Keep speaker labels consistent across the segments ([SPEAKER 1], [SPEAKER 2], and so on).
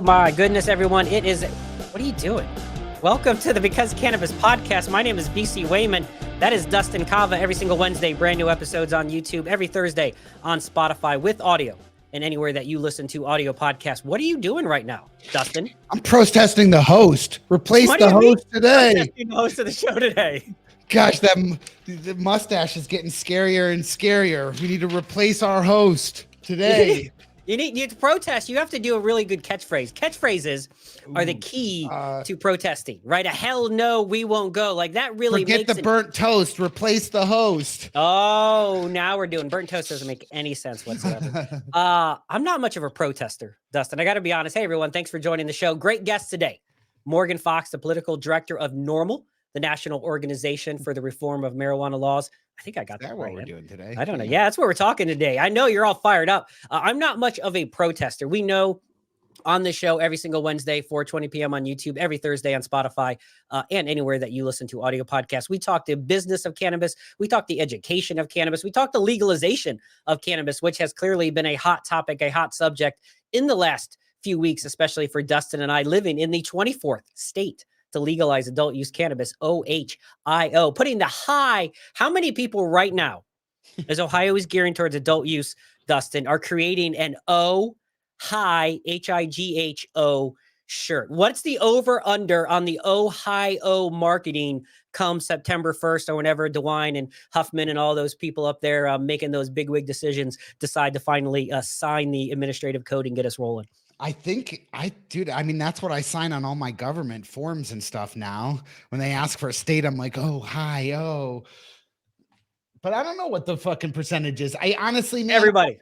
[SPEAKER 1] my goodness, everyone. It is, what are you doing? Welcome to the Because Cannabis podcast. My name is B.C. Wayman. That is Dustin Kava. Every single Wednesday, brand new episodes on YouTube. Every Thursday on Spotify with audio and anywhere that you listen to audio podcasts. What are you doing right now, Dustin?
[SPEAKER 2] I'm protesting the host. Replace the host today.
[SPEAKER 1] Protesting the host of the show today.
[SPEAKER 2] Gosh, the mustache is getting scarier and scarier. We need to replace our host today.
[SPEAKER 1] You need to protest. You have to do a really good catchphrase. Catchphrases are the key to protesting, right? A hell no, we won't go. Like that really
[SPEAKER 2] forget
[SPEAKER 1] makes
[SPEAKER 2] the burnt toast. Replace the host.
[SPEAKER 1] Oh, now we're doing burnt toast. Doesn't make any sense whatsoever. I'm not much of a protester, Dustin. I got to be honest. Hey, everyone. Thanks for joining the show. Great guest today. Morgan Fox, the political director of NORML, the National Organization for the Reform of Marijuana Laws. I think I got that right.
[SPEAKER 2] What we're doing today?
[SPEAKER 1] I don't know. Yeah, that's what we're talking today. I know you're all fired up. I'm not much of a protester. We know on the show every single Wednesday, 4:20 p.m. on YouTube, every Thursday on Spotify, and anywhere that you listen to audio podcasts. We talk the business of cannabis. We talk the education of cannabis. We talk the legalization of cannabis, which has clearly been a hot topic, a hot subject in the last few weeks, especially for Dustin and I living in the 24th state to legalize adult use cannabis, OHIO, putting the high. How many people right now, as Ohio is gearing towards adult use, Dustin, are creating an high, HIGHO shirt? What's the over under on the Ohio marketing come September 1st or whenever DeWine and Huffman and all those people up there making those bigwig decisions decide to finally sign the administrative code and get us rolling?
[SPEAKER 2] I mean, that's what I sign on all my government forms and stuff now. When they ask for a state, I'm like, oh, hi, oh. But I don't know what the fucking percentage is. I honestly, man,
[SPEAKER 1] everybody,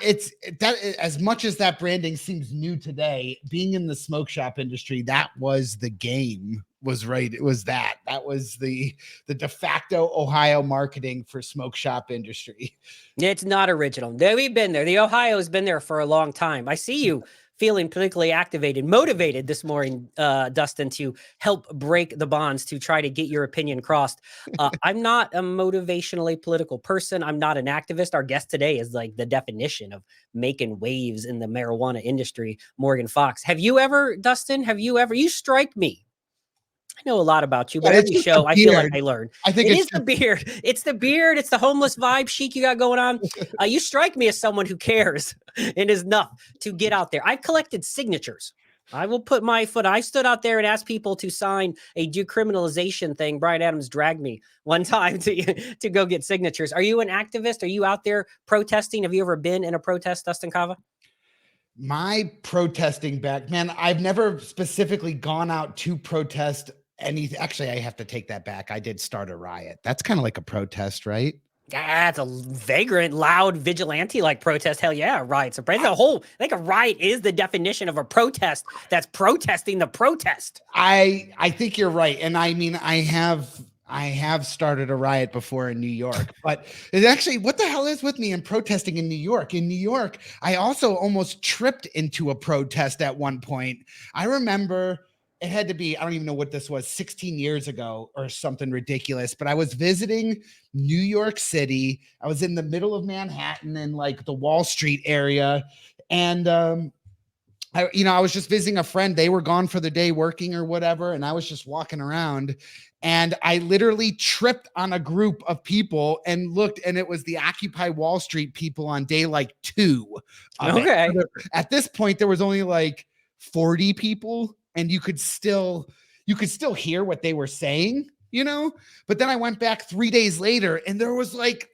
[SPEAKER 2] it's that as much as that branding seems new today, being in the smoke shop industry, that was the game, was right. It was that was the de facto Ohio marketing for smoke shop industry.
[SPEAKER 1] It's not original. We've been there. The Ohio has been there for a long time. I see you feeling politically activated, motivated this morning, Dustin, to help break the bonds, to try to get your opinion crossed. I'm not a motivationally political person. I'm not an activist. Our guest today is like the definition of making waves in the marijuana industry, Morgan Fox. Have you ever, Dustin, you strike me. I know a lot about you, but every show I feel like I learn.
[SPEAKER 2] I think
[SPEAKER 1] it's the beard. It's the beard. It's the homeless vibe chic you got going on. You strike me as someone who cares and is enough to get out there. I've collected signatures. I will put my foot. I stood out there and asked people to sign a decriminalization thing. Brian Adams dragged me one time to go get signatures. Are you an activist? Are you out there protesting? Have you ever been in a protest, Dustin Kava?
[SPEAKER 2] My protesting back, man, I've never specifically gone out to protest anything. Actually, I have to take that back. I did start a riot. That's kind of like a protest, right?
[SPEAKER 1] Yeah, it's a vagrant, loud, vigilante-like protest. Hell yeah, riot's a a riot is the definition of a protest that's protesting the protest.
[SPEAKER 2] I think you're right. And I mean, I have started a riot before in New York, but it's actually, what the hell is with me in protesting in New York? In New York, I also almost tripped into a protest at one point. I remember it had to be, I don't even know what this was, 16 years ago or something ridiculous, but I was visiting New York City. I was in the middle of Manhattan in like the Wall Street area. And, I was just visiting a friend. They were gone for the day working or whatever. And I was just walking around and I literally tripped on a group of people and looked, and it was the Occupy Wall Street people on day like 2.
[SPEAKER 1] Okay.
[SPEAKER 2] At this point, there was only like 40 people. And you could still hear what they were saying, but then I went back 3 days later and there was like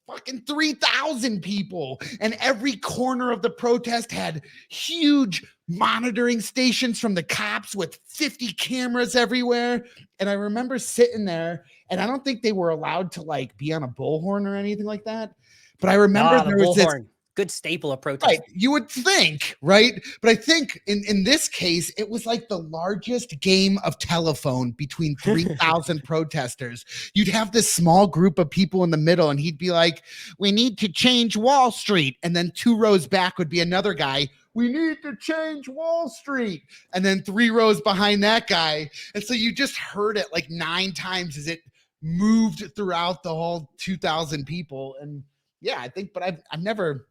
[SPEAKER 2] fucking 3,000 people, and every corner of the protest had huge monitoring stations from the cops with 50 cameras everywhere. And I remember sitting there, and I don't think they were allowed to like be on a bullhorn or anything like that. But I remember there was this
[SPEAKER 1] good staple of protest.
[SPEAKER 2] Right. You would think, right? But I think in this case, it was like the largest game of telephone between 3,000 protesters. You'd have this small group of people in the middle, and he'd be like, we need to change Wall Street. And then 2 rows back would be another guy, we need to change Wall Street. And then 3 rows behind that guy. And so you just heard it like 9 times as it moved throughout the whole 2,000 people. And yeah, I think, but I've never,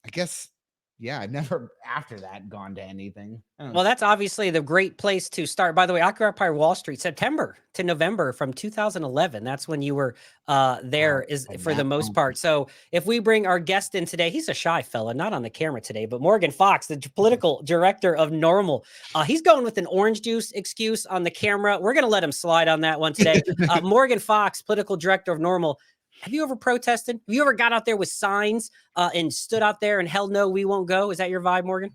[SPEAKER 2] I guess, yeah, I've never after that gone to anything.
[SPEAKER 1] Well, that's obviously the great place to start. By the way, Occupy Wall Street, September to November from 2011. That's when you were there, is for the most part. So if we bring our guest in today, he's a shy fella, not on the camera today, but Morgan Fox, the political director of NORML. He's going with an orange juice excuse on the camera. We're going to let him slide on that one today. Morgan Fox, political director of NORML. Have you ever protested? Have you ever got out there with signs and stood out there and held no, we won't go? Is that your vibe, Morgan?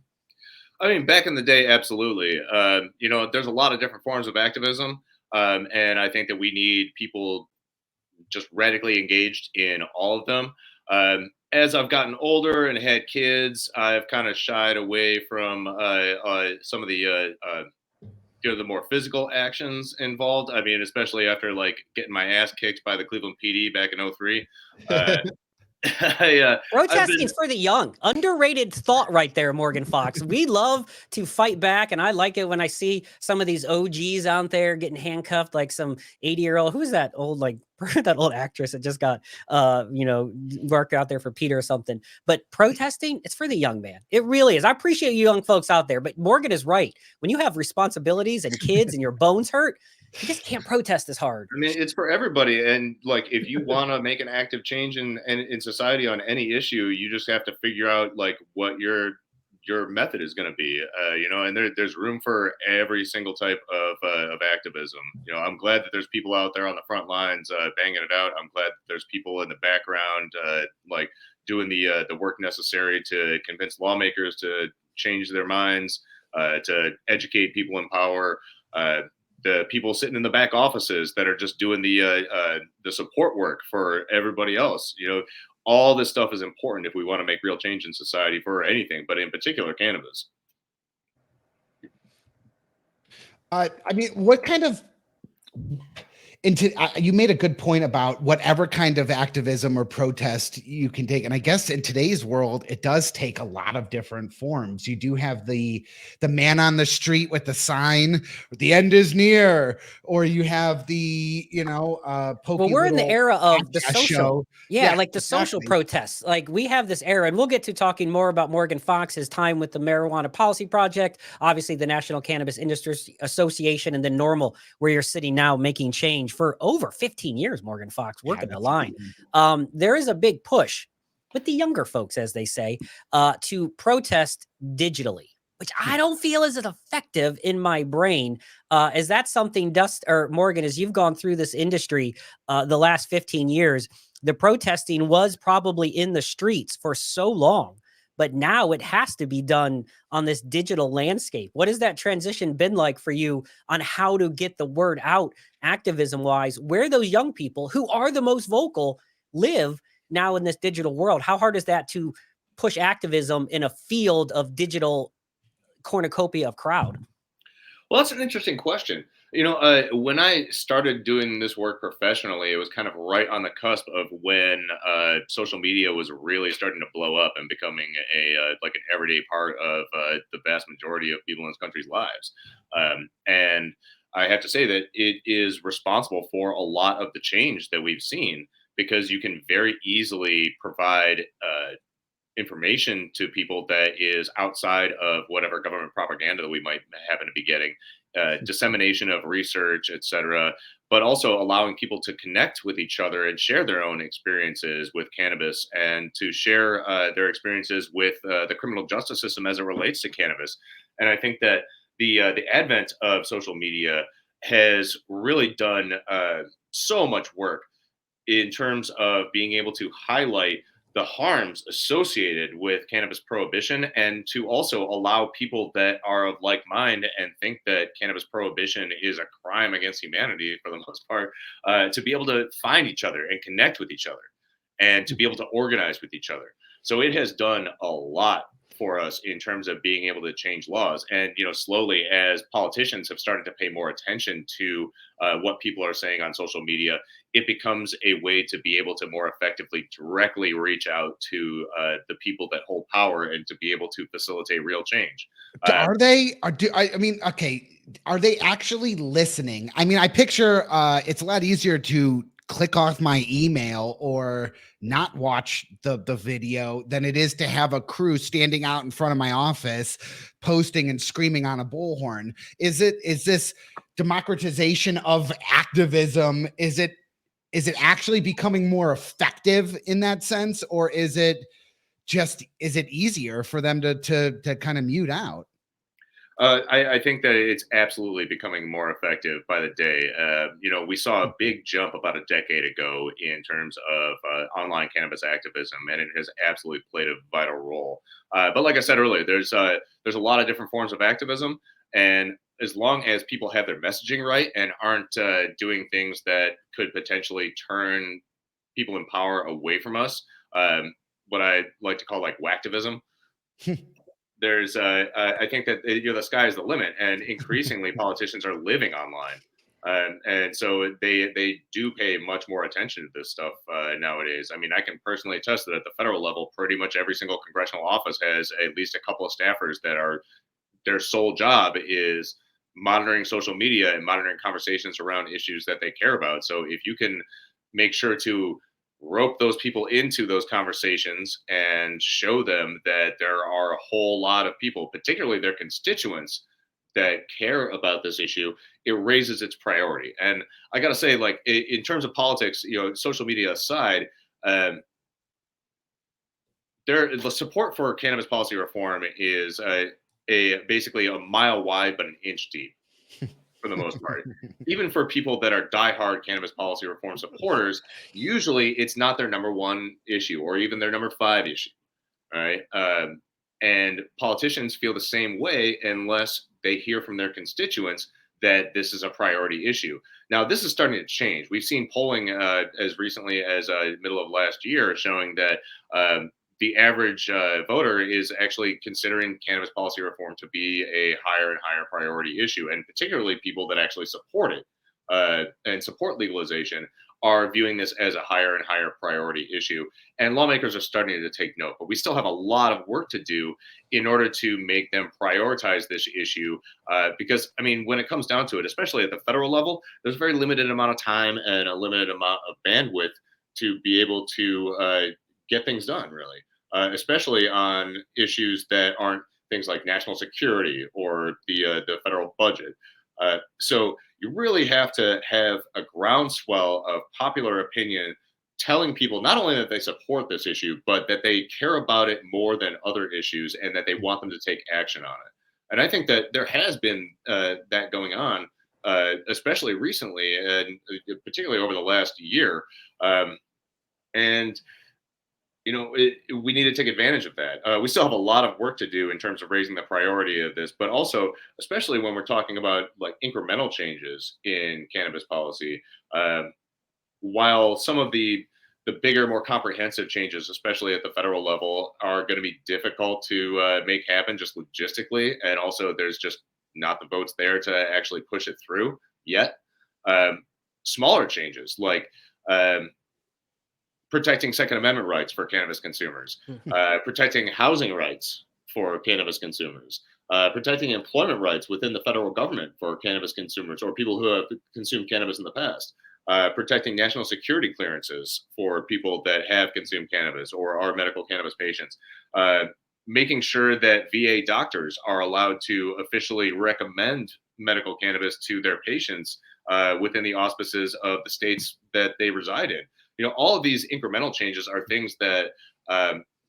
[SPEAKER 3] I mean, back in the day, absolutely. There's a lot of different forms of activism, and I think that we need people just radically engaged in all of them. As I've gotten older and had kids, I've kind of shied away from some of the more physical actions involved. I mean, especially after like getting my ass kicked by the Cleveland PD back in '03.
[SPEAKER 1] Protesting's for the young. Underrated thought right there, Morgan Fox. We love to fight back, and I like it when I see some of these OGs out there getting handcuffed, like some 80-year-old. Who's that old, like that old actress that just got worked out there for Peter or something? But protesting, it's for the young man. It really is. I appreciate you young folks out there, but Morgan is right. When you have responsibilities and kids and your bones hurt, you just can't protest as hard.
[SPEAKER 3] I mean, it's for everybody. And like, if you want to make an active change in society on any issue, you just have to figure out like what your method is going to be, and there's room for every single type of activism. I'm glad that there's people out there on the front lines banging it out. I'm glad that there's people in the background like doing the work necessary to convince lawmakers to change their minds, to educate people in power. The people sitting in the back offices that are just doing the support work for everybody else. All this stuff is important if we want to make real change in society for anything, but in particular, cannabis.
[SPEAKER 2] I mean, what kind of you made a good point about whatever kind of activism or protest you can take. And I guess in today's world, it does take a lot of different forms. You do have the man on the street with the sign, the end is near, or you have the, well,
[SPEAKER 1] we're in the era of the social
[SPEAKER 2] show.
[SPEAKER 1] Yeah, like the social protests. Like we have this era, and we'll get to talking more about Morgan Fox, his time with the Marijuana Policy Project, obviously the National Cannabis Industry Association, and then NORML, where you're sitting now making change for over 15 years, Morgan Fox, working the line. There is a big push with the younger folks, as they say, to protest digitally, which I don't feel is as effective in my brain. Is that something, Dust or Morgan, as you've gone through this industry the last 15 years, the protesting was probably in the streets for so long, but now it has to be done on this digital landscape. What has that transition been like for you on how to get the word out activism wise, where those young people who are the most vocal live now in this digital world? How hard is that to push activism in a field of digital cornucopia of crowd?
[SPEAKER 3] Well, that's an interesting question. When I started doing this work professionally, it was kind of right on the cusp of when social media was really starting to blow up and becoming like an everyday part of the vast majority of people in this country's lives. And I have to say that it is responsible for a lot of the change that we've seen, because you can very easily provide information to people that is outside of whatever government propaganda that we might happen to be getting, dissemination of research, etc., but also allowing people to connect with each other and share their own experiences with cannabis, and to share their experiences with the criminal justice system as it relates to cannabis. And I think that the advent of social media has really done so much work in terms of being able to highlight the harms associated with cannabis prohibition, and to also allow people that are of like mind and think that cannabis prohibition is a crime against humanity for the most part, to be able to find each other and connect with each other, and to be able to organize with each other. So it has done a lot for us in terms of being able to change laws. And slowly, as politicians have started to pay more attention to what people are saying on social media, it becomes a way to be able to more effectively directly reach out to the people that hold power, and to be able to facilitate real change.
[SPEAKER 2] Are they actually listening? I mean, I picture it's a lot easier to click off my email or not watch the video than it is to have a crew standing out in front of my office posting and screaming on a bullhorn. Is this democratization of activism? Is it actually becoming more effective in that sense, or is it easier for them to kind of mute out?
[SPEAKER 3] I think that it's absolutely becoming more effective by the day. We saw a big jump about a decade ago in terms of online cannabis activism, and it has absolutely played a vital role. But like I said earlier, there's a lot of different forms of activism, and as long as people have their messaging right and aren't doing things that could potentially turn people in power away from us, what I like to call like whacktivism. I think that the sky is the limit, and increasingly politicians are living online, and so they do pay much more attention to this stuff nowadays. I mean, I can personally attest that at the federal level, pretty much every single congressional office has at least a couple of staffers that are their sole job is monitoring social media and monitoring conversations around issues that they care about. So if you can make sure to rope those people into those conversations and show them that there are a whole lot of people, particularly their constituents, that care about this issue, it raises its priority. And I got to say, like, in terms of politics, social media aside, the support for cannabis policy reform is basically a mile wide but an inch deep for the most part. Even for people that are diehard cannabis policy reform supporters, usually it's not their number one issue or even their number 5 issue, right? And politicians feel the same way unless they hear from their constituents that this is a priority issue. Now, this is starting to change. We've seen polling as recently as middle of last year showing that the average voter is actually considering cannabis policy reform to be a higher and higher priority issue, and particularly people that actually support it and support legalization are viewing this as a higher and higher priority issue. And lawmakers are starting to take note, but we still have a lot of work to do in order to make them prioritize this issue. Because, I mean, when it comes down to it, especially at the federal level, there's a very limited amount of time and a limited amount of bandwidth to be able to get things done, really, especially on issues that aren't things like national security or the federal budget. So you really have to have a groundswell of popular opinion telling people not only that they support this issue, but that they care about it more than other issues and that they want them to take action on it. And I think that there has been that going on, especially recently, and particularly over the last year. And we need to take advantage of that. We still have a lot of work to do in terms of raising the priority of this, but also, especially when we're talking about like incremental changes in cannabis policy, while some of the bigger, more comprehensive changes, especially at the federal level, are going to be difficult to make happen just logistically, and also there's just not the votes there to actually push it through yet. Smaller changes like protecting Second Amendment rights for cannabis consumers, protecting housing rights for cannabis consumers, protecting employment rights within the federal government for cannabis consumers or people who have consumed cannabis in the past, protecting national security clearances for people that have consumed cannabis or are medical cannabis patients, making sure that VA doctors are allowed to officially recommend medical cannabis to their patients within the auspices of the states that they reside in. All of these incremental changes are things that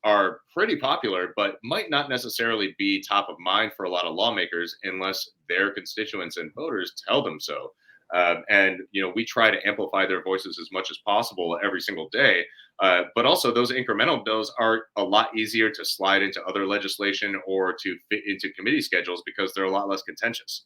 [SPEAKER 3] are pretty popular, but might not necessarily be top of mind for a lot of lawmakers unless their constituents and voters tell them so. And we try to amplify their voices as much as possible every single day. But also those incremental bills are a lot easier to slide into other legislation or to fit into committee schedules because they're a lot less contentious.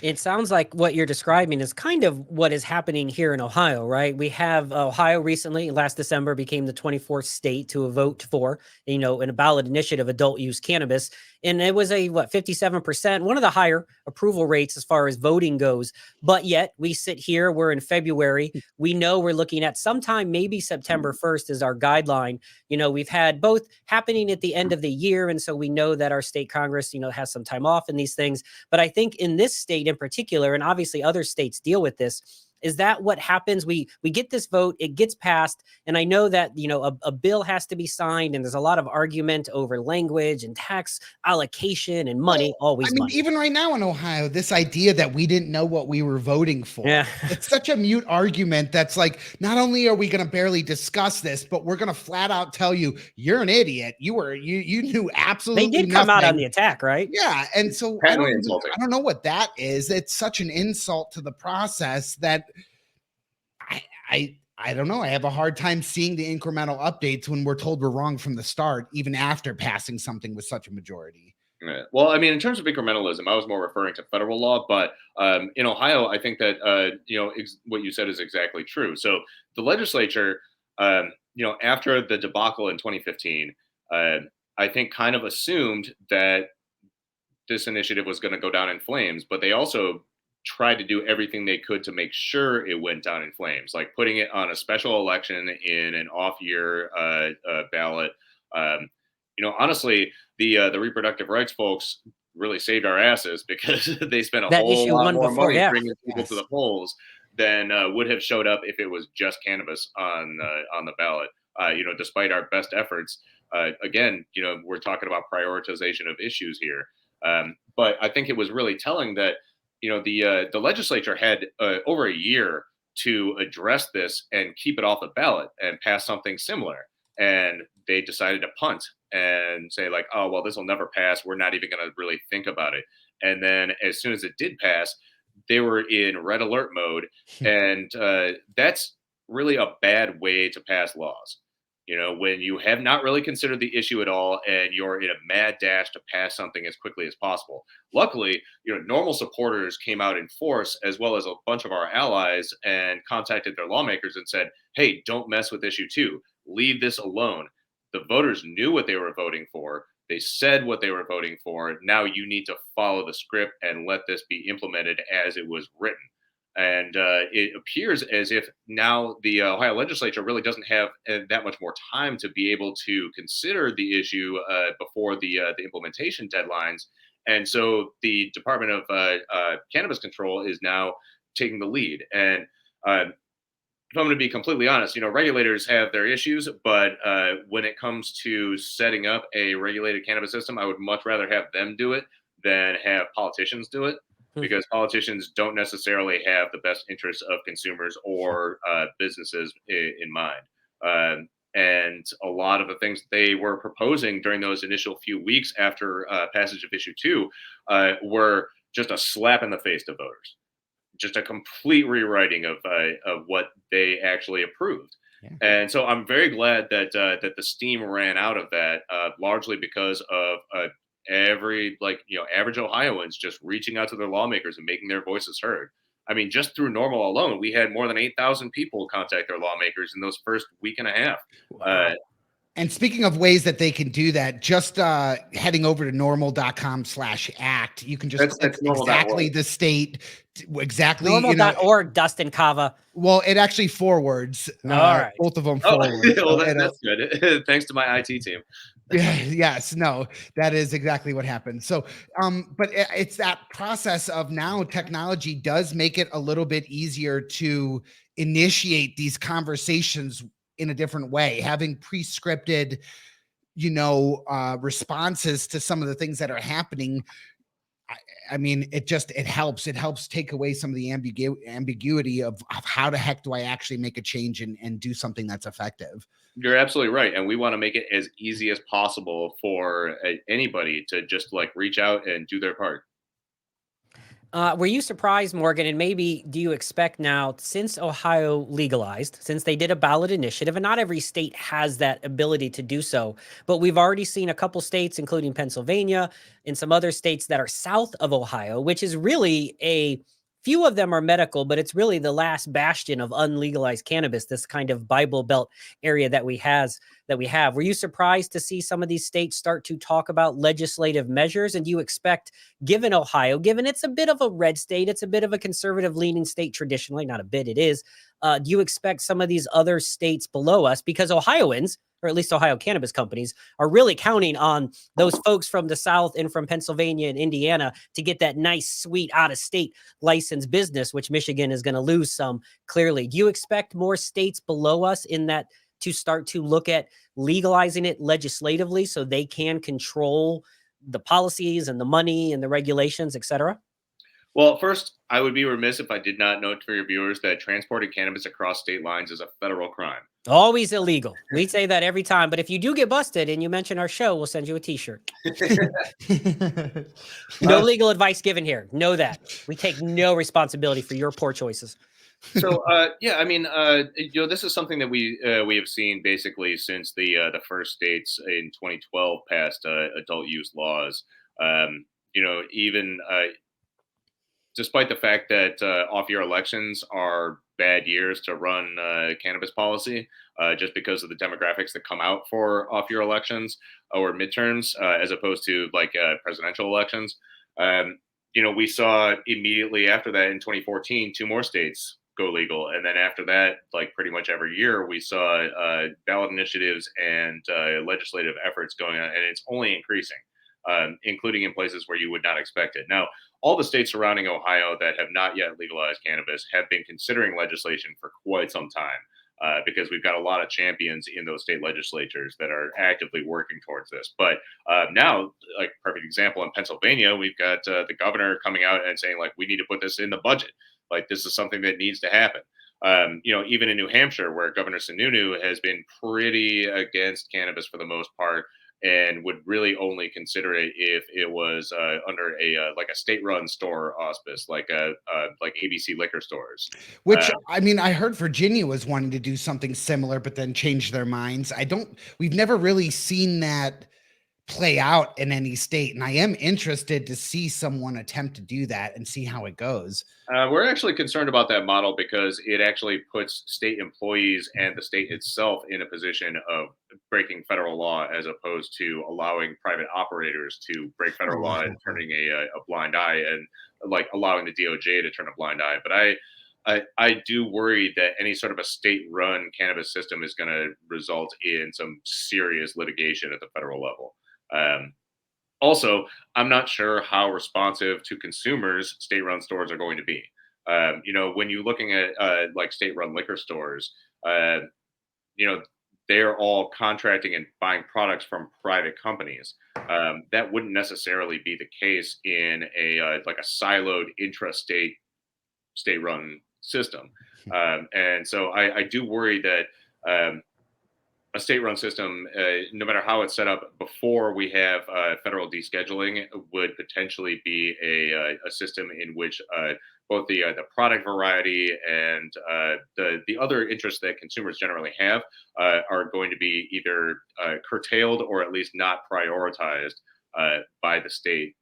[SPEAKER 1] It sounds like what you're describing is kind of what is happening here in Ohio, right? We have Ohio recently, last December, became the 24th state to vote for, in a ballot initiative, adult use cannabis. And it was 57%, one of the higher approval rates as far as voting goes. But yet we sit here, we're in February. We know we're looking at sometime, maybe September 1st is our guideline. We've had both happening at the end of the year. And so we know that our state Congress, has some time off in these things. But I think in this state in particular, and obviously other states deal with this, Is that what happens? We get this vote, it gets passed, and I know that, you know, a bill has to be signed, and there's a lot of argument over language and tax allocation and money, always money.
[SPEAKER 2] Even right now in Ohio, this idea that we didn't know what we were voting for, it's such a mute argument that's like, not only are we going to barely discuss this, but we're going to flat out tell you, you're an idiot. You knew absolutely
[SPEAKER 1] They did
[SPEAKER 2] nothing.
[SPEAKER 1] come out on the attack, right?
[SPEAKER 2] Yeah. And so I don't know what that is. It's such an insult to the process that I don't know. I have a hard time seeing the incremental updates when we're told we're wrong from the start, even after passing something with such a majority.
[SPEAKER 3] Yeah. Well, I mean, in terms of incrementalism, I was more referring to federal law, but in Ohio, I think that what you said is exactly true. So the legislature, after the debacle in 2015, I think kind of assumed that this initiative was going to go down in flames, but they also tried to do everything they could to make sure it went down in flames, like putting it on a special election in an off-year ballot. Honestly, the reproductive rights folks really saved our asses because they spent a whole lot more money bringing people to the polls than would have showed up if it was just cannabis on the ballot. Despite our best efforts, again, we're talking about prioritization of issues here. But I think it was really telling that the legislature had over a year to address this and keep it off the ballot and pass something similar. And they decided to punt and say like, oh, well, this will never pass. We're not even going to really think about it. And then as soon as it did pass, they were in red alert mode. And that's really a bad way to pass laws. When you have not really considered the issue at all and you're in a mad dash to pass something as quickly as possible. Luckily, NORML supporters came out in force, as well as a bunch of our allies, and contacted their lawmakers and said, hey, don't mess with issue 2. Leave this alone. The voters knew what they were voting for. They said what they were voting for. Now you need to follow the script and let this be implemented as it was written. And it appears as if now the Ohio legislature really doesn't have that much more time to be able to consider the issue before the implementation deadlines. And so the Department of Cannabis Control is now taking the lead. And if I'm going to be completely honest, regulators have their issues, but when it comes to setting up a regulated cannabis system, I would much rather have them do it than have politicians do it. Because politicians don't necessarily have the best interests of consumers or businesses in mind. And a lot of the things they were proposing during those initial few weeks after passage of issue 2 were just a slap in the face to voters, just a complete rewriting of what they actually approved. Yeah. And so I'm very glad that the steam ran out of that, largely because of average Ohioans just reaching out to their lawmakers and making their voices heard. I mean, just through NORML alone, we had more than 8,000 people contact their lawmakers in those first week and a half.
[SPEAKER 2] Wow. And speaking of ways that they can do that, just heading over to norml.com/act, you can just click exactly the state, exactly
[SPEAKER 1] norml.org, Dustin Kava.
[SPEAKER 2] Well, it actually forwards
[SPEAKER 1] all right.
[SPEAKER 2] Both of them forward.
[SPEAKER 3] Well, that's good. Thanks to my IT team.
[SPEAKER 2] Yes, no, that is exactly what happened. So, but it's that process of now technology does make it a little bit easier to initiate these conversations in a different way, having pre-scripted, responses to some of the things that are happening. I mean, it helps take away some of the ambiguity of how the heck do I actually make a change and do something that's effective.
[SPEAKER 3] You're absolutely right. And we want to make it as easy as possible for anybody to just reach out and do their part.
[SPEAKER 1] Were you surprised, Morgan? And maybe do you expect now, since Ohio legalized, since they did a ballot initiative, and not every state has that ability to do so, but we've already seen a couple states, including Pennsylvania and some other states that are south of Ohio, which is really few of them are medical, but it's really the last bastion of unlegalized cannabis, this kind of Bible Belt area that we have. Were you surprised to see some of these states start to talk about legislative measures? And do you expect, given Ohio, given it's a bit of a red state, it's a bit of a conservative leaning state traditionally, not a bit, it is, do you expect some of these other states below us, because Ohioans, or at least Ohio cannabis companies, are really counting on those folks from the South and from Pennsylvania and Indiana to get that nice, sweet out-of-state licensed business, which Michigan is going to lose some clearly. Do you expect more states below us in that to start to look at legalizing it legislatively so they can control the policies and the money and the regulations, et cetera?
[SPEAKER 3] Well, first, I would be remiss if I did not note for your viewers that transporting cannabis across state lines is a federal crime.
[SPEAKER 1] Always illegal. We say that every time. But if you do get busted and you mention our show, we'll send you a t-shirt. No legal advice given here. Know that. We take no responsibility for your poor choices.
[SPEAKER 3] So, yeah, I mean, this is something that we have seen basically since the first states in 2012 passed adult use laws. Even despite the fact that off-year elections are bad years to run cannabis policy, just because of the demographics that come out for off-year elections or midterms, as opposed to like presidential elections. We saw immediately after that in 2014, 2 more states go legal. And then after that, like pretty much every year, we saw ballot initiatives and legislative efforts going on, and it's only increasing, including in places where you would not expect it. Now, all the states surrounding Ohio that have not yet legalized cannabis have been considering legislation for quite some time, because we've got a lot of champions in those state legislatures that are actively working towards this. But now, like perfect example in Pennsylvania, we've got the governor coming out and saying, like, we need to put this in the budget. Like, this is something that needs to happen. Even in New Hampshire, where Governor Sununu has been pretty against cannabis for the most part, and would really only consider it if it was under a like a state-run store auspice, like ABC liquor stores.
[SPEAKER 2] Which, I mean, I heard Virginia was wanting to do something similar, but then changed their minds. We've never really seen that play out in any state, and I am interested to see someone attempt to do that and see how it goes.
[SPEAKER 3] We're actually concerned about that model because it actually puts state employees and the state itself in a position of breaking federal law, as opposed to allowing private operators to break federal law and turning a blind eye, and like allowing the DOJ to turn a blind eye. But I do worry that any sort of a state-run cannabis system is going to result in some serious litigation at the federal level. Also, I'm not sure how responsive to consumers state-run stores are going to be. When you're looking at like state-run liquor stores, they're all contracting and buying products from private companies. That wouldn't necessarily be the case in a like a siloed intrastate state-run system. And so I do worry that a state-run system, no matter how it's set up before we have federal descheduling, would potentially be a system in which both the product variety and the other interests that consumers generally have are going to be either curtailed or at least not prioritized by the state.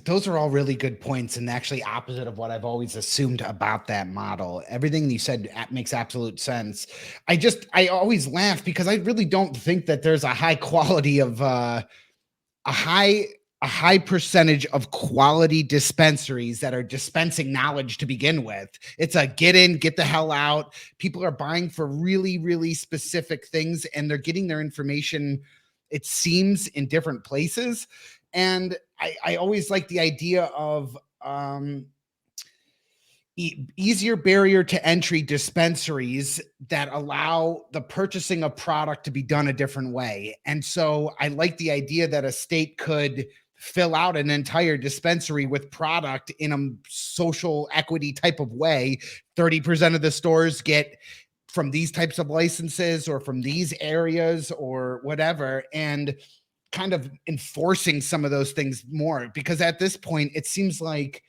[SPEAKER 2] Those are all really good points, and actually opposite of what I've always assumed about that model. Everything you said makes absolute sense. I always laugh because I really don't think that there's a high quality of a high percentage of quality dispensaries that are dispensing knowledge to begin with. It's a get in, get the hell out. People are buying for really, really specific things, and they're getting their information, it seems, in different places. And I always like the idea of easier barrier to entry dispensaries that allow the purchasing of product to be done a different way. And so I like the idea that a state could fill out an entire dispensary with product in a social equity type of way. 30% of the stores get from these types of licenses or from these areas or whatever, and kind of enforcing some of those things more, because at this point it seems like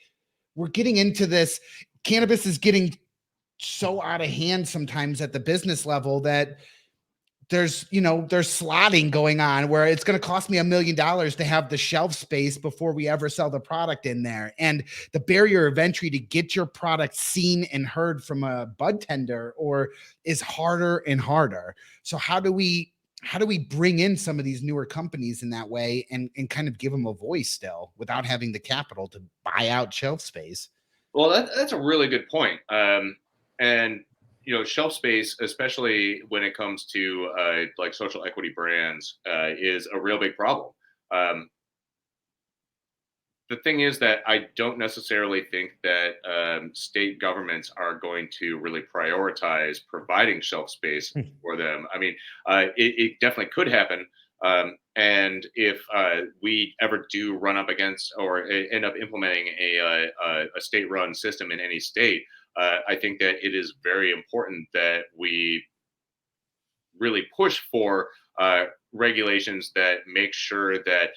[SPEAKER 2] we're getting into this. Cannabis is getting so out of hand sometimes at the business level that there's slotting going on where it's going to cost me $1 million to have the shelf space before we ever sell the product in there. And the barrier of entry to get your product seen and heard from a bud tender is harder and harder. So how do we bring in some of these newer companies in that way and kind of give them a voice still without having the capital to buy out shelf space?
[SPEAKER 3] Well, that's a really good point. And shelf space, especially when it comes to like social equity brands, is a real big problem. Um, the thing is that I don't necessarily think that state governments are going to really prioritize providing shelf space for them. I mean, it definitely could happen. And if we ever do run up against or end up implementing a state-run system in any state, I think that it is very important that we really push for regulations that make sure that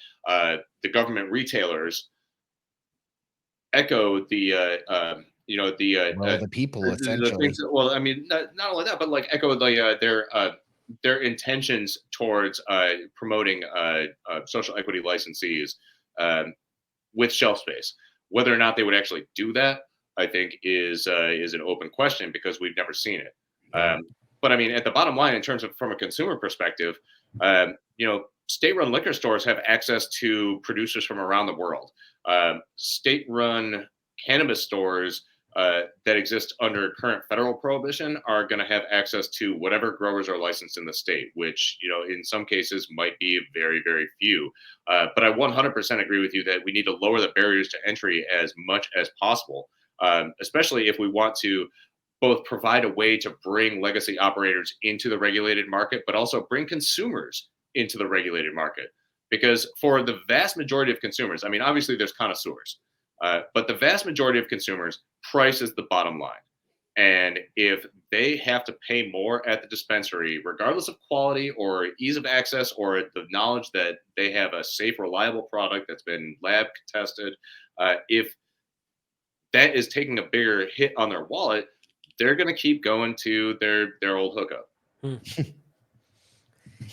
[SPEAKER 3] the government retailers echo the
[SPEAKER 2] The people,
[SPEAKER 3] the
[SPEAKER 2] essentially.
[SPEAKER 3] things that, well, I mean, not only that, but like echo their intentions towards promoting social equity licensees with shelf space. Whether or not they would actually do that, I think is an open question because we've never seen it. But I mean, at the bottom line, in terms of from a consumer perspective, state-run liquor stores have access to producers from around the world. State-run cannabis stores that exist under current federal prohibition are going to have access to whatever growers are licensed in the state, which, in some cases might be very, very few. But I 100% agree with you that we need to lower the barriers to entry as much as possible, especially if we want to both provide a way to bring legacy operators into the regulated market, but also bring consumers into the regulated market. Because for the vast majority of consumers, I mean, obviously there's connoisseurs, but the vast majority of consumers, price is the bottom line. And if they have to pay more at the dispensary, regardless of quality or ease of access or the knowledge that they have a safe, reliable product that's been lab tested, if that is taking a bigger hit on their wallet, they're going to keep going to their old hookup.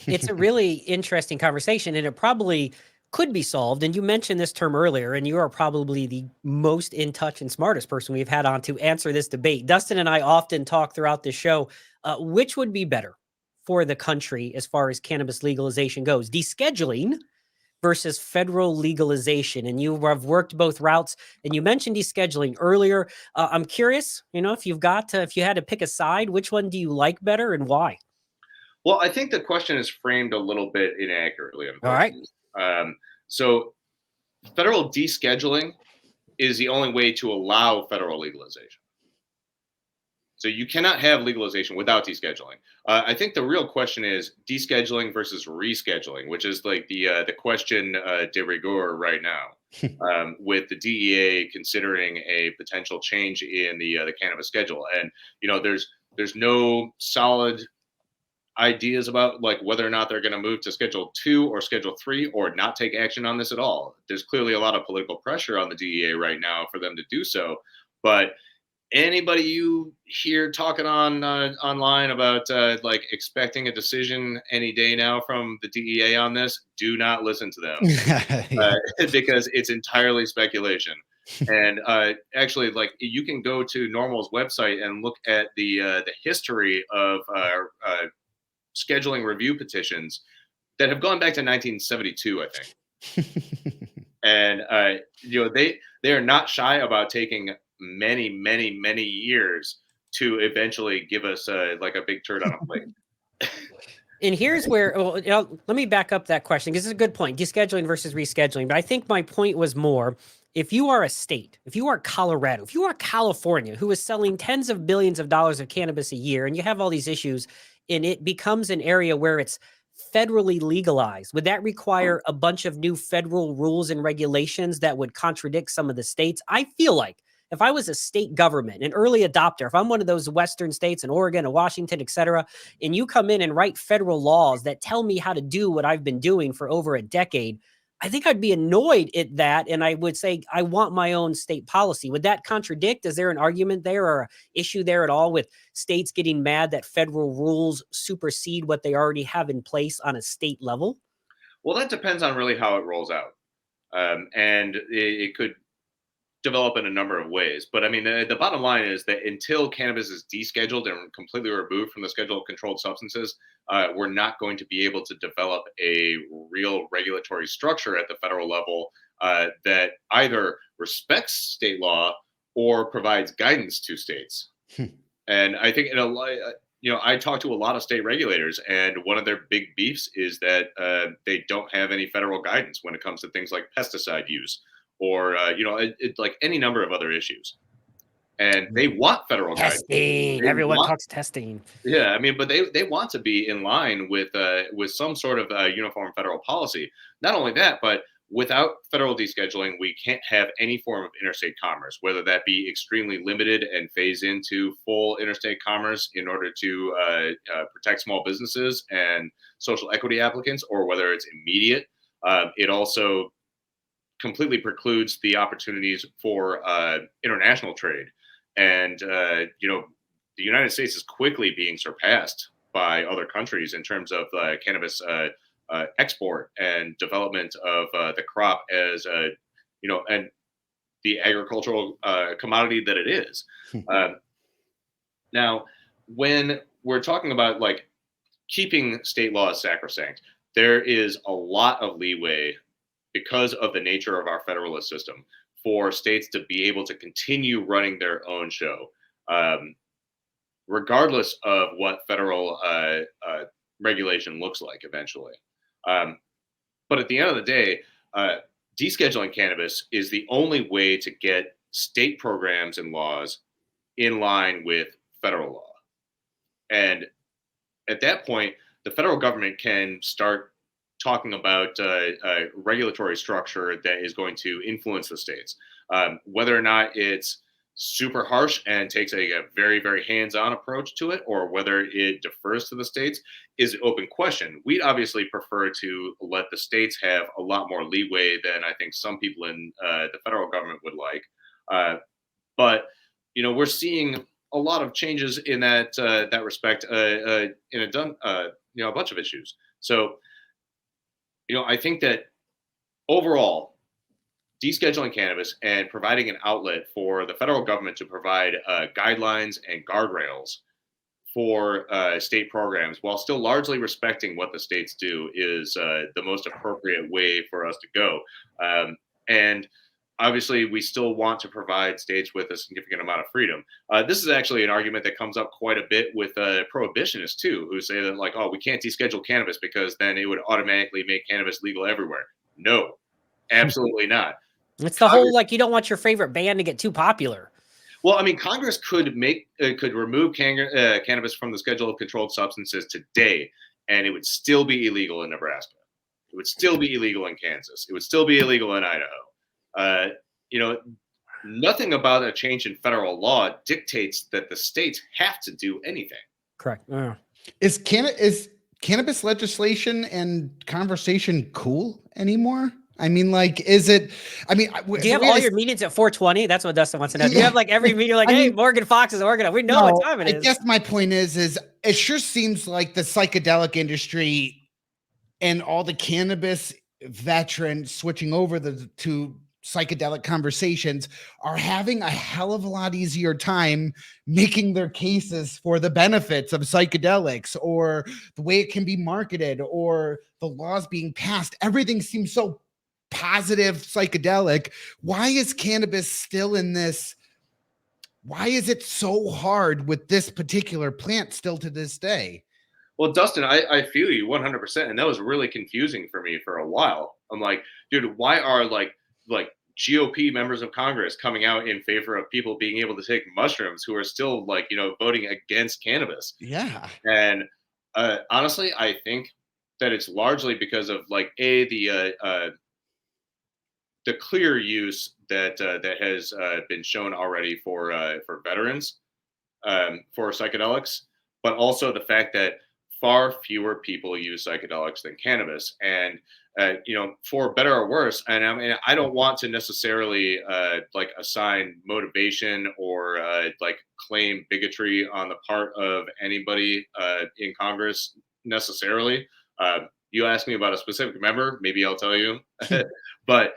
[SPEAKER 1] It's a really interesting conversation, and it probably could be solved. And you mentioned this term earlier, and you are probably the most in touch and smartest person we've had on to answer this debate. Dustin and I often talk throughout the show, which would be better for the country as far as cannabis legalization goes, descheduling versus federal legalization. And you have worked both routes, and you mentioned descheduling earlier. I'm curious, if if you had to pick a side, which one do you like better and why?
[SPEAKER 3] Well, I think the question is framed a little bit inaccurately,
[SPEAKER 1] All right.
[SPEAKER 3] unfortunately. So federal descheduling is the only way to allow federal legalization. So you cannot have legalization without descheduling. I think the real question is descheduling versus rescheduling, which is like the question de rigueur right now, with the DEA considering a potential change in the cannabis schedule. And there's no solid ideas about like whether or not they're going to move to Schedule 2 or Schedule 3 or not take action on this at all. There's clearly a lot of political pressure on the DEA right now for them to do so, but anybody you hear talking on online about like expecting a decision any day now from the DEA on this, do not listen to them because it's entirely speculation. And actually, like you can go to NORML's website and look at the history of scheduling review petitions that have gone back to 1972, I think. And they are not shy about taking many, many, many years to eventually give us like a big turd on a plate.
[SPEAKER 1] And here's where, let me back up that question because it's a good point, descheduling versus rescheduling. But I think my point was more, if you are a state, if you are Colorado, if you are California, who is selling tens of billions of dollars of cannabis a year, and you have all these issues, and it becomes an area where it's federally legalized, would that require a bunch of new federal rules and regulations that would contradict some of the states? I feel like if I was a state government, an early adopter, if I'm one of those Western states in Oregon and Washington, et cetera, and you come in and write federal laws that tell me how to do what I've been doing for over a decade, I think I'd be annoyed at that. And I would say, I want my own state policy. Would that contradict? Is there an argument there or an issue there at all with states getting mad that federal rules supersede what they already have in place on a state level?
[SPEAKER 3] Well, that depends on really how it rolls out. And it could develop in a number of ways. But I mean, the bottom line is that until cannabis is descheduled and completely removed from the schedule of controlled substances, we're not going to be able to develop a real regulatory structure at the federal level that either respects state law or provides guidance to states. And I think I talk to a lot of state regulators, and one of their big beefs is that they don't have any federal guidance when it comes to things like pesticide use or like any number of other issues. And they want federal guidance.
[SPEAKER 1] Testing. Everyone talks testing.
[SPEAKER 3] Yeah, I mean, but they want to be in line with some sort of uniform federal policy. Not only that, but without federal descheduling, we can't have any form of interstate commerce, whether that be extremely limited and phase into full interstate commerce in order to protect small businesses and social equity applicants, or whether it's immediate. It also completely precludes the opportunities for international trade. And, the United States is quickly being surpassed by other countries in terms of cannabis export and development of the crop as, and the agricultural commodity that it is. Now, when we're talking about like keeping state laws sacrosanct, there is a lot of leeway because of the nature of our federalist system for states to be able to continue running their own show, regardless of what federal regulation looks like eventually. But at the end of the day, descheduling cannabis is the only way to get state programs and laws in line with federal law. And at that point, the federal government can start talking about a regulatory structure that is going to influence the states. Whether or not it's super harsh and takes a very, very hands-on approach to it, or whether it defers to the states is an open question. We'd obviously prefer to let the states have a lot more leeway than I think some people in the federal government would like. But, we're seeing a lot of changes in that respect in a bunch of issues. So, I think that overall, descheduling cannabis and providing an outlet for the federal government to provide guidelines and guardrails for state programs while still largely respecting what the states do is the most appropriate way for us to go. And obviously, we still want to provide states with a significant amount of freedom. This is actually an argument that comes up quite a bit with prohibitionists, too, who say that, like, oh, we can't deschedule cannabis because then it would automatically make cannabis legal everywhere. No, absolutely not.
[SPEAKER 1] It's the whole, like, you don't want your favorite band to get too popular.
[SPEAKER 3] Well, I mean, Congress could remove cannabis from the Schedule of Controlled Substances today, and it would still be illegal in Nebraska. It would still be illegal in Kansas. It would still be illegal in Idaho. Nothing about a change in federal law dictates that the states have to do anything.
[SPEAKER 1] Correct.
[SPEAKER 2] Is cannabis legislation and conversation cool anymore? I mean, like, is it? I mean,
[SPEAKER 1] do you have all your meetings at 4:20? That's what Dustin wants to know. Do you have like every meeting? Like, hey, Morgan Fox is organized. We know what time it is.
[SPEAKER 2] I guess my point is it sure seems like the psychedelic industry and all the cannabis veterans switching over to psychedelic conversations are having a hell of a lot easier time making their cases for the benefits of psychedelics or the way it can be marketed or the laws being passed. Everything seems so positive psychedelic. Why is cannabis still in this? Why is it so hard with this particular plant still to this day?
[SPEAKER 3] Well, Dustin, I feel you 100%. And that was really confusing for me for a while. I'm like, dude, why are like GOP members of Congress coming out in favor of people being able to take mushrooms who are still voting against cannabis?
[SPEAKER 2] Yeah.
[SPEAKER 3] And honestly, I think that it's largely because of the clear use that has been shown already for veterans for psychedelics, but also the fact that far fewer people use psychedelics than cannabis. And for better or worse, and I mean, I don't want to necessarily assign motivation or claim bigotry on the part of anybody in Congress necessarily. You ask me about a specific member, maybe I'll tell you. But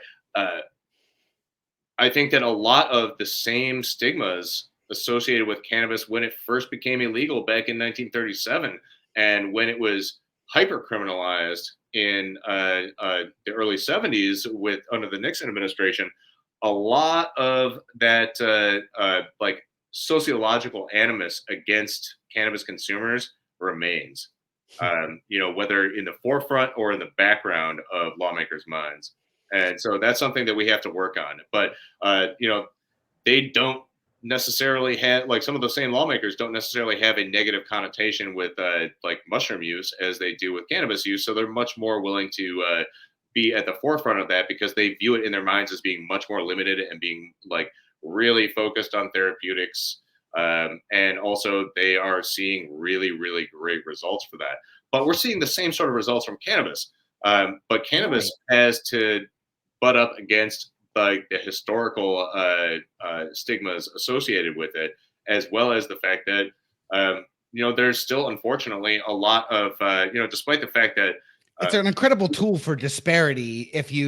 [SPEAKER 3] I think that a lot of the same stigmas associated with cannabis when it first became illegal back in 1937 and when it was hyper-criminalized in the early 70s under the Nixon administration, a lot of that sociological animus against cannabis consumers remains. Whether in the forefront or in the background of lawmakers' minds. And so that's something that we have to work on. But they don't necessarily have, like, some of those same lawmakers don't necessarily have a negative connotation with like mushroom use as they do with cannabis use. So they're much more willing to be at the forefront of that because they view it in their minds as being much more limited and being like really focused on therapeutics. And also they are seeing really, really great results for that. But we're seeing the same sort of results from cannabis. But cannabis has to butt up against like the historical stigmas associated with it, as well as the fact that there's still unfortunately a lot of despite the fact that
[SPEAKER 2] it's an incredible tool for disparity. If
[SPEAKER 3] it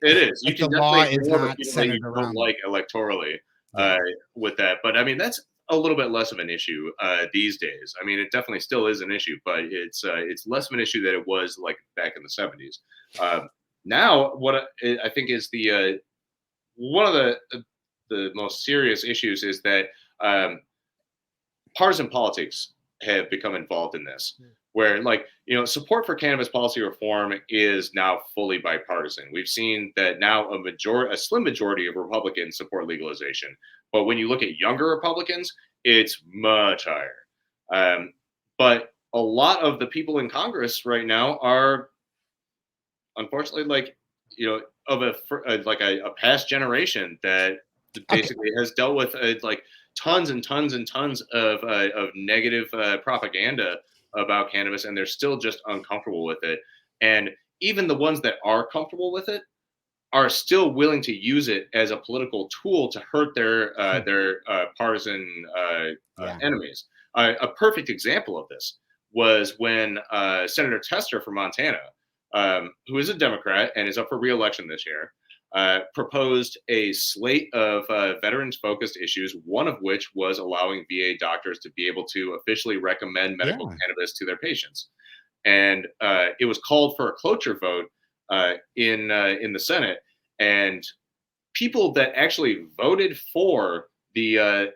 [SPEAKER 3] is, you
[SPEAKER 2] if
[SPEAKER 3] can
[SPEAKER 2] the law
[SPEAKER 3] definitely
[SPEAKER 2] is
[SPEAKER 3] ignore
[SPEAKER 2] not
[SPEAKER 3] the people that
[SPEAKER 2] centered
[SPEAKER 3] you don't
[SPEAKER 2] around
[SPEAKER 3] like electorally
[SPEAKER 2] Yeah.
[SPEAKER 3] with that. But I mean, that's a little bit less of an issue these days. I mean, it definitely still is an issue, but it's less of an issue than it was like back in the 70s. Now, what I think is the one of the most serious issues is that partisan politics have become involved in this, where like support for cannabis policy reform is now fully bipartisan. We've seen that now a slim majority of Republicans support legalization, but when you look at younger Republicans, it's much higher. But a lot of the people in Congress right now are unfortunately like of a past generation that basically has dealt with like tons and tons and tons of negative propaganda about cannabis, and they're still just uncomfortable with it. And even the ones that are comfortable with it are still willing to use it as a political tool to hurt their partisan enemies. A perfect example of this was when Senator Tester from Montana, who is a Democrat and is up for re-election this year, proposed a slate of veterans-focused issues, one of which was allowing VA doctors to be able to officially recommend medical cannabis to their patients. And it was called for a cloture vote in the Senate, and people that actually voted for the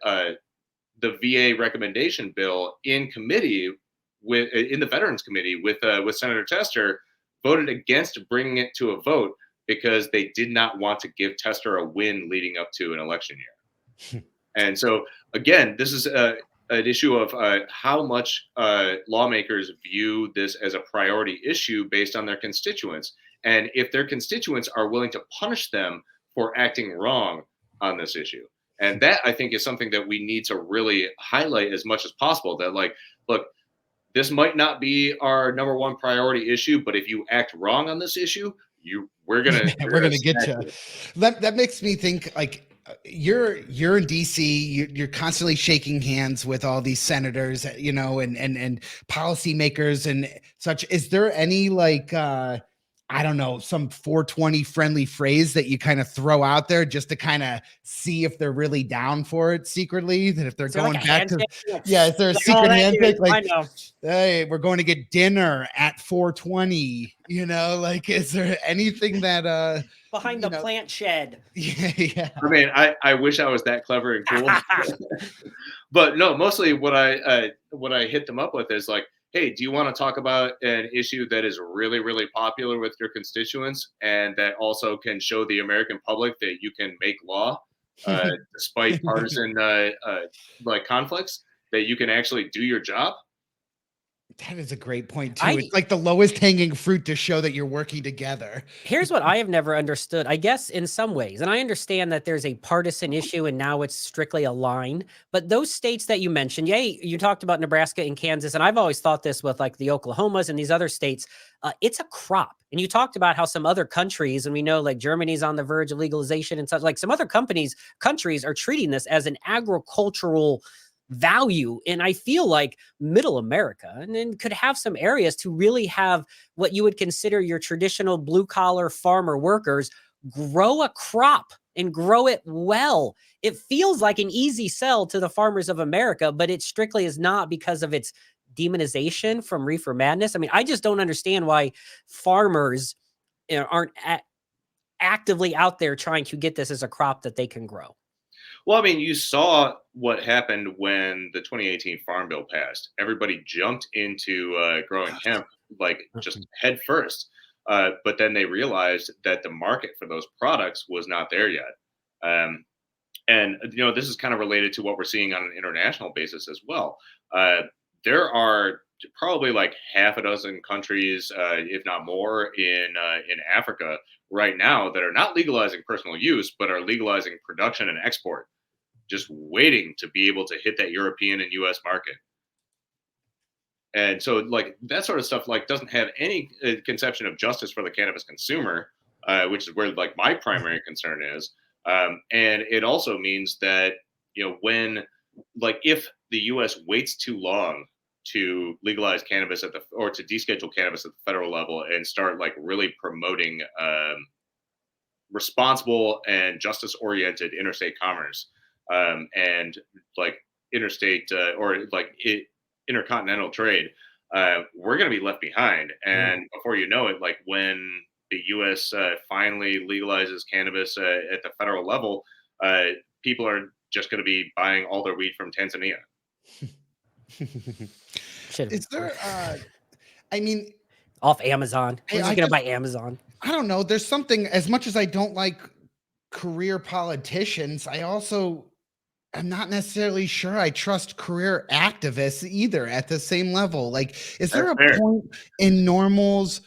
[SPEAKER 3] VA recommendation bill in committee in the Veterans Committee with Senator Tester voted against bringing it to a vote because they did not want to give Tester a win leading up to an election year. And so again, this is an issue of how much lawmakers view this as a priority issue based on their constituents. And if their constituents are willing to punish them for acting wrong on this issue. And that, I think, is something that we need to really highlight as much as possible. That, like, look, this might not be our number one priority issue, but if you act wrong on this issue, we're gonna
[SPEAKER 2] get you. That makes me think, like, you're in DC, you're constantly shaking hands with all these senators, and policymakers and such. Is there any like I don't know, some 420 friendly phrase that you kind of throw out there just to kind of see if they're really down for it secretly? That if they're going
[SPEAKER 1] like
[SPEAKER 2] back to,
[SPEAKER 1] handshake?
[SPEAKER 2] is there a secret handshake? Like,
[SPEAKER 1] I know.
[SPEAKER 2] Hey, we're going to get dinner at 420. Like, is there anything that
[SPEAKER 1] behind the plant shed?
[SPEAKER 2] Yeah.
[SPEAKER 3] I mean, I wish I was that clever and cool. But no, mostly what I hit them up with is like, hey, do you want to talk about an issue that is really, really popular with your constituents and that also can show the American public that you can make law despite partisan like conflicts, that you can actually do your job?
[SPEAKER 2] That is a great point too. It's like the lowest hanging fruit to show that you're working together.
[SPEAKER 1] Here's what I have never understood, I guess, in some ways. And I understand that there's a partisan issue and now it's strictly a line. But those states that you mentioned, you talked about Nebraska and Kansas. And I've always thought this with like the Oklahomas and these other states, it's a crop. And you talked about how some other countries, and we know like Germany's on the verge of legalization and such, like some other countries are treating this as an agricultural value. And I feel like middle America and then could have some areas to really have what you would consider your traditional blue collar farmer workers grow a crop and grow it well. It feels like an easy sell to the farmers of America, but it strictly is not because of its demonization from reefer madness. I mean, I just don't understand why farmers aren't actively out there trying to get this as a crop that they can grow.
[SPEAKER 3] Well, I mean, you saw what happened when the 2018 Farm Bill passed. Everybody jumped into growing hemp like just head first. But then they realized that the market for those products was not there yet. Um, and this is kind of related to what we're seeing on an international basis as well. Uh, there are probably like half a dozen countries, if not more, in Africa right now that are not legalizing personal use, but are legalizing production and export, just waiting to be able to hit that European and U.S. market. And so, like that sort of stuff, like doesn't have any conception of justice for the cannabis consumer, which is where like my primary concern is. And it also means that when, like, if the U.S. waits too long to legalize cannabis or to deschedule cannabis at the federal level and start like really promoting responsible and justice-oriented interstate commerce, and like interstate intercontinental trade, we're going to be left behind. And before you know it, like when the U.S. Finally legalizes cannabis at the federal level, people are just going to be buying all their weed from Tanzania.
[SPEAKER 2] Is there? I mean,
[SPEAKER 1] off Amazon. We're just gonna buy Amazon.
[SPEAKER 2] I don't know. There's something. As much as I don't like career politicians, I also am not necessarily sure I trust career activists either at the same level. Like, is there a point in NORML's,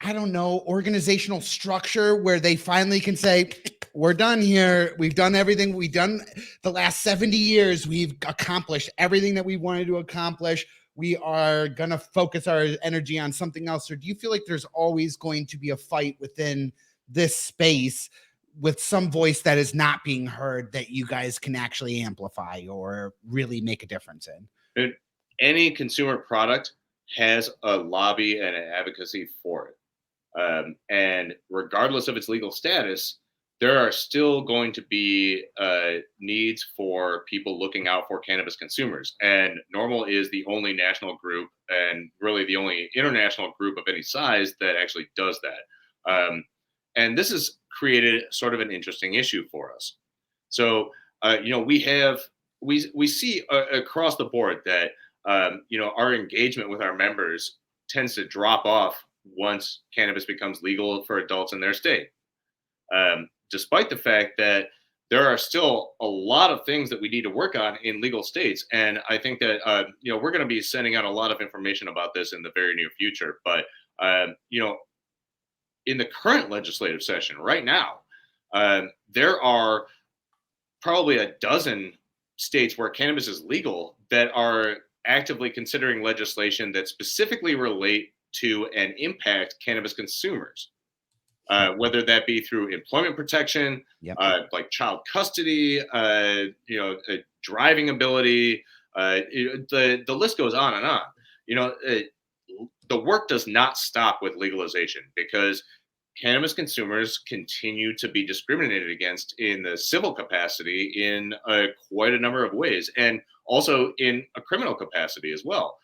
[SPEAKER 2] I don't know, organizational structure where they finally can say, we're done here. We've done everything. We've done the last 70 years. We've accomplished everything that we wanted to accomplish. We are going to focus our energy on something else. Or do you feel like there's always going to be a fight within this space with some voice that is not being heard that you guys can actually amplify or really make a difference in?
[SPEAKER 3] Any consumer product has a lobby and an advocacy for it. And regardless of its legal status, there are still going to be needs for people looking out for cannabis consumers. And NORML is the only national group and really the only international group of any size that actually does that. And this has created sort of an interesting issue for us. So, we see across the board that, our engagement with our members tends to drop off once cannabis becomes legal for adults in their state. Despite the fact that there are still a lot of things that we need to work on in legal states. And I think that, we're going to be sending out a lot of information about this in the very near future. But, in the current legislative session right now, there are probably a dozen states where cannabis is legal that are actively considering legislation that specifically relate to and impact cannabis consumers. Whether that be through employment protection, like child custody, driving ability, the list goes on and on. The work does not stop with legalization because cannabis consumers continue to be discriminated against in the civil capacity in quite a number of ways, and also in a criminal capacity as well,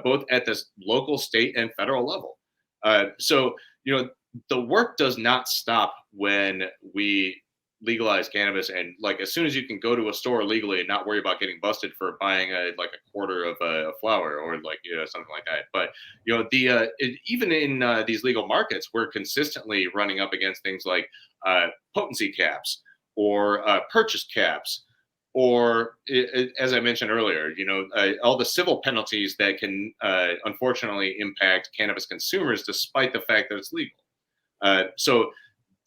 [SPEAKER 3] both at the local, state, and federal level. So, the work does not stop when we legalize cannabis, and like as soon as you can go to a store legally and not worry about getting busted for buying a quarter of a flower or something like that. But even in these legal markets, we're consistently running up against things like potency caps or purchase caps, or as I mentioned earlier, all the civil penalties that can unfortunately impact cannabis consumers despite the fact that it's legal. So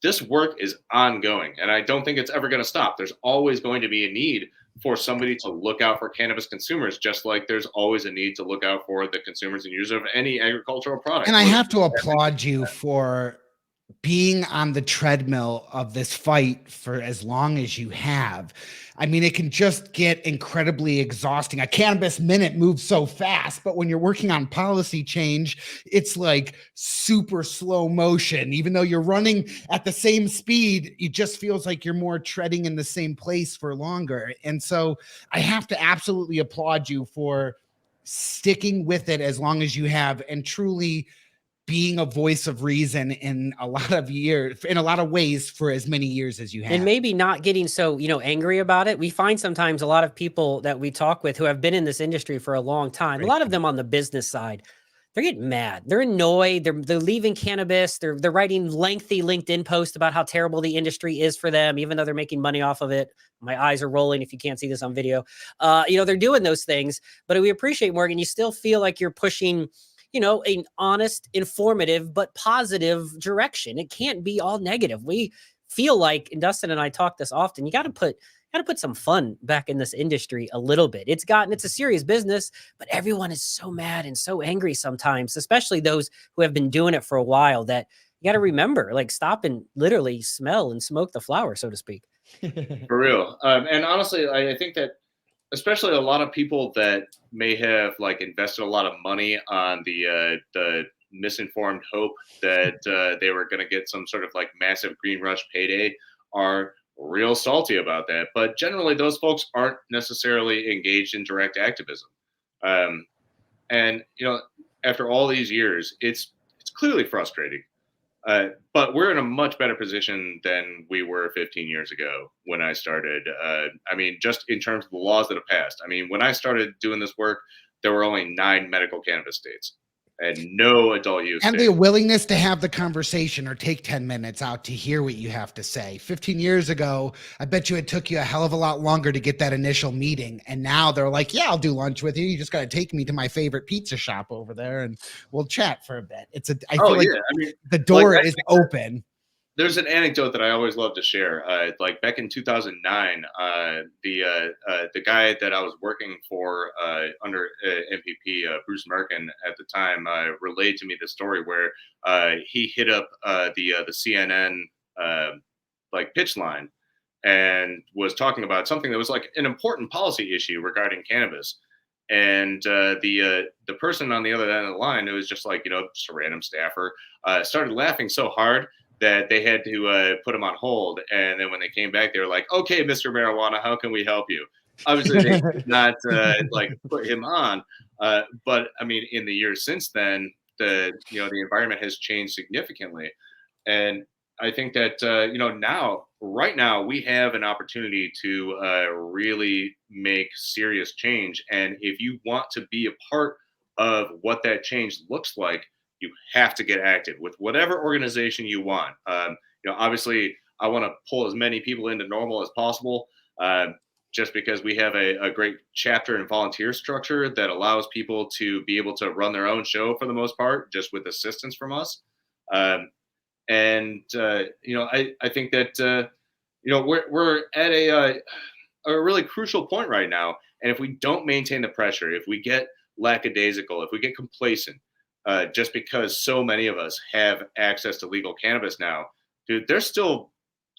[SPEAKER 3] this work is ongoing, and I don't think it's ever going to stop. There's always going to be a need for somebody to look out for cannabis consumers, just like there's always a need to look out for the consumers and users of any agricultural product.
[SPEAKER 2] And I have to applaud you for being on the treadmill of this fight for as long as you have. I mean, it can just get incredibly exhausting. A cannabis minute moves so fast, but when you're working on policy change, it's like super slow motion. Even though you're running at the same speed, it just feels like you're more treading in the same place for longer. And so I have to absolutely applaud you for sticking with it as long as you have and truly being a voice of reason in a lot of ways for as many years as you have.
[SPEAKER 1] And maybe not getting so, angry about it. We find sometimes a lot of people that we talk with who have been in this industry for a long time, a lot of them on the business side, they're getting mad. They're annoyed. They're leaving cannabis. They're writing lengthy LinkedIn posts about how terrible the industry is for them, even though they're making money off of it. My eyes are rolling if you can't see this on video. They're doing those things, but we appreciate, Morgan, you still feel like you're pushing an honest, informative, but positive direction. It can't be all negative. We feel like, and Dustin and I talk this often, you got to put some fun back in this industry a little bit. It's a serious business, but everyone is so mad and so angry sometimes, especially those who have been doing it for a while, that you got to remember, like, stop and literally smell and smoke the flower, so to speak.
[SPEAKER 3] For real. And honestly, I think that especially a lot of people that may have like invested a lot of money on the misinformed hope that they were going to get some sort of like massive green rush payday are real salty about that. But generally, those folks aren't necessarily engaged in direct activism. And after all these years, it's clearly frustrating. But we're in a much better position than we were 15 years ago when I started. Just in terms of the laws that have passed. I mean, when I started doing this work, there were only 9 medical cannabis states and no adult use
[SPEAKER 2] and
[SPEAKER 3] states.
[SPEAKER 2] the willingness to have the conversation or take 10 minutes out to hear what you have to say. 15 years ago, I bet you it took you a hell of a lot longer to get that initial meeting. And now they're like, yeah, I'll do lunch with you. You just got to take me to my favorite pizza shop over there and we'll chat for a bit. I feel like the door is open.
[SPEAKER 3] There's an anecdote that I always love to share. Like back in 2009, the guy that I was working for under MPP, Bruce Merkin at the time, relayed to me the story where he hit up the CNN like pitch line and was talking about something that was like an important policy issue regarding cannabis. And the person on the other end of the line, who was just like just a random staffer, started laughing so hard that they had to put him on hold. And then when they came back, they were like, okay, Mr. Marijuana, how can we help you? Obviously, they did not like put him on. But I mean, in the years since then, the environment has changed significantly. And I think that, right now, we have an opportunity to really make serious change. And if you want to be a part of what that change looks like, you have to get active with whatever organization you want. Obviously, I want to pull as many people into NORML as possible, just because we have a great chapter and volunteer structure that allows people to be able to run their own show for the most part, just with assistance from us. I think that we're at a really crucial point right now, and if we don't maintain the pressure, if we get lackadaisical, if we get complacent, just because so many of us have access to legal cannabis now, dude, there's still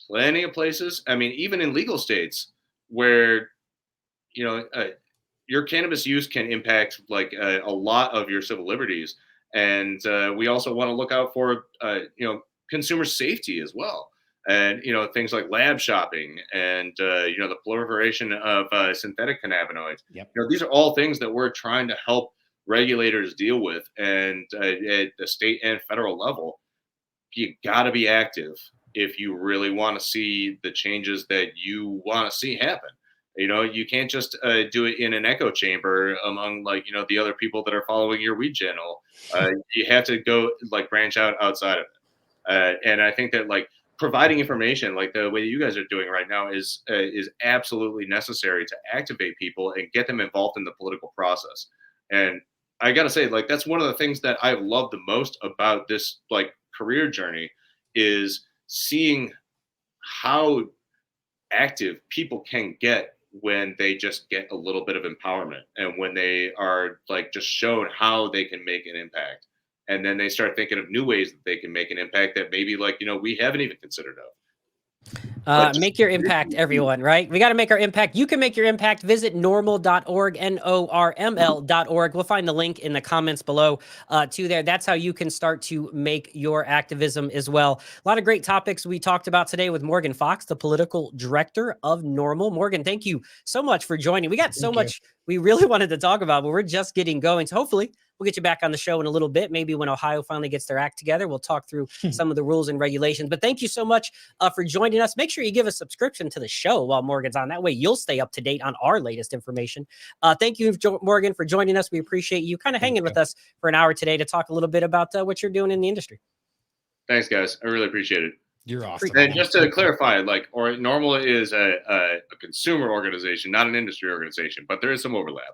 [SPEAKER 3] plenty of places. I mean, even in legal states where, your cannabis use can impact like a lot of your civil liberties. And we also want to look out for, consumer safety as well. And, things like lab shopping and, the proliferation of synthetic cannabinoids.
[SPEAKER 2] Yep.
[SPEAKER 3] These are all things that we're trying to help regulators deal with. And at the state and federal level, you got to be active if you really want to see the changes that you want to see happen. You can't just do it in an echo chamber among the other people that are following your weed channel. You have to go branch out outside of it. And I think that providing information like the way you guys are doing right now is absolutely necessary to activate people and get them involved in the political process. And I got to say, that's one of the things that I've loved the most about this career journey is seeing how active people can get when they just get a little bit of empowerment and when they are just shown how they can make an impact. And then they start thinking of new ways that they can make an impact that maybe we haven't even considered of.
[SPEAKER 1] Make your impact, everyone, right? We got to make our impact. You can make your impact. Visit normal.org, NORML.org. We'll find the link in the comments below to there. That's how you can start to make your activism as well. A lot of great topics we talked about today with Morgan Fox, the political director of NORML. Morgan, thank you so much for joining. We got so much we really wanted to talk about, but we're just getting going. So hopefully we'll get you back on the show in a little bit. Maybe when Ohio finally gets their act together, we'll talk through some of the rules and regulations. But thank you so much for joining us. Make sure you give a subscription to the show while Morgan's on. That way you'll stay up to date on our latest information. Thank you, Morgan, for joining us. We appreciate you kind of hanging with us for an hour today to talk a little bit about what you're doing in the industry.
[SPEAKER 3] Thanks, guys. I really appreciate it.
[SPEAKER 2] You're awesome.
[SPEAKER 3] And just to clarify, like, NORML is a consumer organization, not an industry organization, but there is some overlap.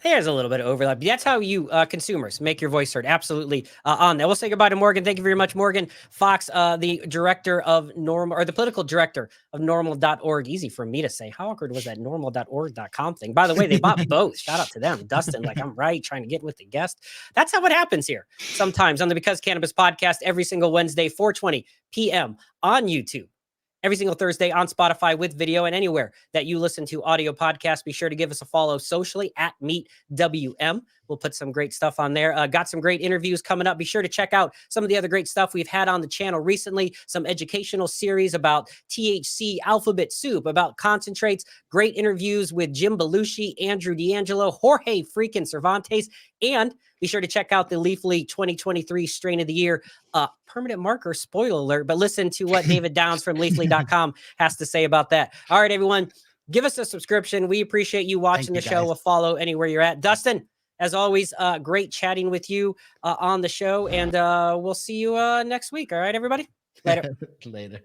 [SPEAKER 1] There's a little bit of overlap. That's how you consumers make your voice heard. Absolutely on that. We'll say goodbye to Morgan. Thank you very much, Morgan Fox, the director of NORML, or the political director of NORML.org. Easy for me to say. How awkward was that NORML.org.com thing? By the way, they bought both. Shout out to them. Dustin, like, I'm right, trying to get with the guest. That's how it happens here sometimes on the Because Cannabis podcast every single Wednesday, 4:20 p.m. on YouTube. Every single Thursday on Spotify with video, and anywhere that you listen to audio podcasts. Be sure to give us a follow socially at MeetWM. We'll put some great stuff on there. Got some great interviews coming up. Be sure to check out some of the other great stuff we've had on the channel recently. Some educational series about THC alphabet soup, about concentrates. Great interviews with Jim Belushi, Andrew D'Angelo, Jorge freaking Cervantes, and be sure to check out the Leafly 2023 Strain of the Year permanent marker, spoiler alert, but listen to what David Downs from Leafly.com has to say about that. All right, everyone, give us a subscription. We appreciate you watching the show. We'll follow anywhere you're at. Dustin, as always, great chatting with you on the show, and we'll see you next week. All right, everybody? Later.
[SPEAKER 2] Later.